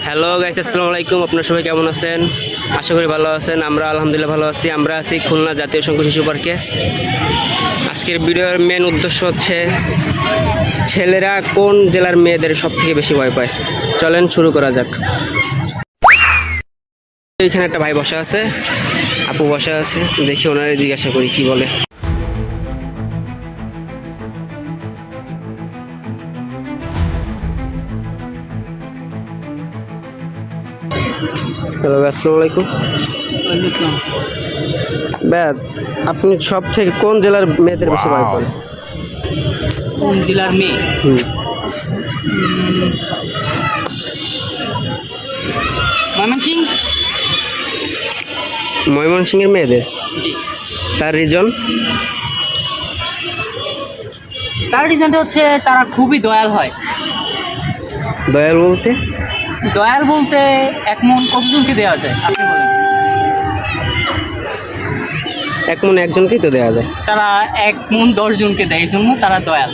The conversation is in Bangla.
হ্যালো গাইস, আসসালামু আলাইকুম। আপনারা সবাই কেমন আছেন? আশা করি ভালো আছেন। আমরা আলহামদুলিল্লাহ ভালো আছি। আমরা আছি খুলনা জাতীয় সংকুল শিশু পার্কে। আজকের ভিডিওর মেন উদ্দেশ্য হচ্ছে ছেলেরা কোন জেলার মেয়েদের সব থেকে বেশি ভয় পায়। চলেন শুরু করা যাক। এখানে একটা ভাই বসা আছে, আপু বসা আছে, দেখি ওনারে জিজ্ঞাসা করি কি বলে। হ্যালো, আসসালামু আলাইকুম। ব্যাত, আপনি সব থেকে কোন জেলার মেয়েদের বেশি ভয় পান? কোন জেলার মেয়ে? ময়মনসিংহ। ময়মনসিংহের মেয়েদের? জি। তার রিজন? তার রিজনটা হচ্ছে তারা খুবই দয়াল হয়। দয়াল বলতে? দয়াল বলতে এক মন কতজনকে দেওয়া যায় আপনি বলেন? এক মনে একজনকেই তো দেওয়া যায়। তারা এক মন 10 জনকে দেয়, এই জন্য তারা দয়াল।